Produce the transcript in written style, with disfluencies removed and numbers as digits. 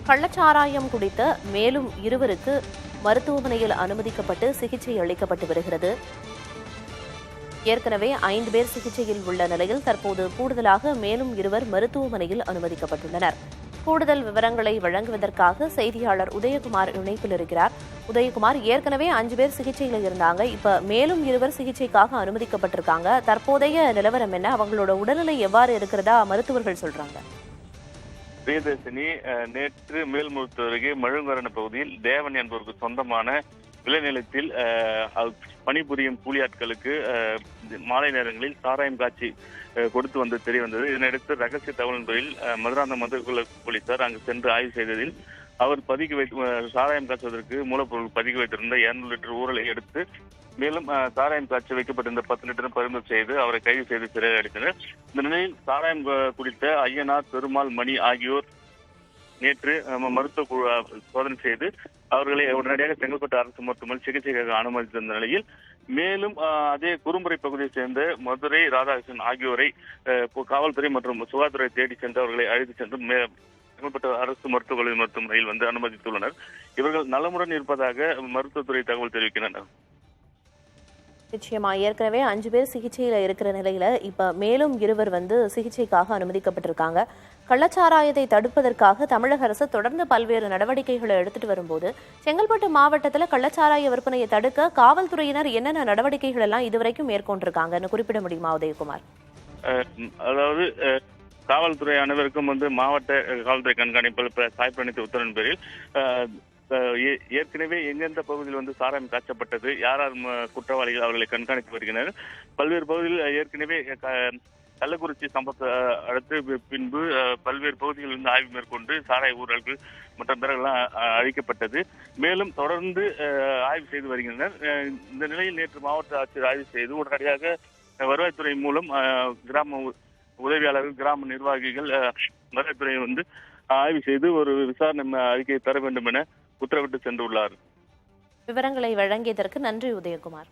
கள்ளச்சாராயம் குடித்த மேலும் இருவருக்கு மருத்துவமனையில் அனுமதிக்கப்பட்டு சிகிச்சை அளிக்கப்பட்டு வருகிறது. ஏற்கனவே 5 பேர் சிகிச்சையில் உள்ள நிலையில் தற்போது கூடுதலாக மேலும் 2 மருத்துவமனையில் அனுமதிக்கப்பட்டுள்ளனர். கூடுதல் விவரங்களை வழங்குவதற்காக செய்தியாளர் உதயகுமார் இணைப்பில் இருக்கிறார். உதயகுமார், ஏற்கனவே 5 பேர் சிகிச்சையில் இருந்தாங்க, இப்ப மேலும் 2 சிகிச்சைக்காக அனுமதிக்கப்பட்டிருக்காங்க. தற்போதைய நிலவரம் என்ன? அவங்களோட உடல்நிலை எவ்வாறு இருக்கிறதா மருத்துவர்கள் சொல்றாங்க? பிரியதர்ஷினி, நேற்று மேல்முருத்து அருகே மழுங்கரண பகுதியில் தேவன் என்பவருக்கு சொந்தமான விளைநிலத்தில் பணிபுரியும் கூலியாட்களுக்கு மாலை நேரங்களில் சாராயம் காட்சி கொடுத்து வந்து தெரிய வந்தது. இதனையடுத்து ரகசிய தகவலின் பேரில் மதுராந்தகம் மதுக்குள்ள போலீசார் அங்கு சென்று ஆய்வு செய்ததில் அவர் சாராயம் காய்ச்சுவதற்கு மூலப்பொருள் பதுக்கி வைத்திருந்த 200 லிட்டர் ஊரலை எடுத்து மேலும் சாராயம் காய்ச்சி வைக்கப்பட்டிருந்த 10 லிட்டர் பறிமுதல் செய்து அவரை கைது செய்து சிறையில் அடைத்தனர். இந்த நிலையில் சாராயம் குடித்த ஐயனார், பெருமாள், மணி ஆகியோர் நேற்று மருத்துவ சோதனை செய்து அவர்களை உடனடியாக செங்கல்பட்டு அரசு மருத்துவமனையில் சிகிச்சைக்காக அனுமதித்திருந்த நிலையில் மேலும் அதே குறும்புரை பகுதியை சேர்ந்த மதுரை ராதாகிருஷ்ணன் ஆகியோரை காவல்துறை மற்றும் சுகாதாரத்துறை தேடி சென்று அவர்களை அழைத்து சென்று செங்கல்பட்டு அரசு மருத்துவமனையில் வந்து அனுமதித்துள்ளனர். இவர்கள் நலமுடன் இருப்பதாக மருத்துவத்துறை தகவல் தெரிவிக்கின்றனர். நிச்சயமா, ஏற்கனவே 5 பேர் சிகிச்சையில இருக்கிற நிலையில இப்ப மேலும் 2 சிகிச்சைக்காக அனுமதிக்கப்பட்டிருக்காங்க. கள்ளச்சாராயத்தை தடுப்பதற்காக தமிழக அரசு தொடர்ந்து பல்வேறு நடவடிக்கைகளை எடுத்துட்டு வரும்போது செங்கல்பட்டு மாவட்டத்தில் கள்ளச்சாராய விற்பனையை தடுக்க காவல்துறையினர் என்னென்ன நடவடிக்கைகள் எல்லாம் இதுவரைக்கும் மேற்கொண்டிருக்காங்கன்னு குறிப்பிட முடியுமா உதயகுமார்? அதாவது காவல்துறை அனைவருக்கும் மாவட்ட காவல்துறை கண்காணிப்பில் சாய்ப்பிரணித்த உத்தரவின் பேரில் ஏற்கனவே எந்தெந்த பகுதியில் சாராயம் காய்ச்சப்பட்டது, யார் குற்றவாளிகள் அவர்களை கண்காணித்து வருகின்றனர். பல்வேறு பகுதியில் ஏற்கனவே கள்ளக்குறிச்சி சம்பவத்தை அடுத்து பின்பு பல்வேறு பகுதிகளில் ஆய்வு மேற்கொண்டு சாராய ஊழல்கள் மற்ற பிறகுலாம் அழிக்கப்பட்டது. மேலும் தொடர்ந்து ஆய்வு செய்து வருகின்றனர். இந்த நிலையில் நேற்று மாவட்ட ஆட்சியர் ஆய்வு செய்து உடனடியாக வருவாய்த்துறை மூலம் கிராம உதவியாளர்கள், கிராம நிர்வாகிகள் வருவாய்த்துறை ஆய்வு செய்து ஒரு விசாரணை அறிக்கையை தர வேண்டும் என உத்தரவிட்டு சென்றுள்ளார். விவரங்களை வழங்கியதற்கு நன்றி உதயகுமார்.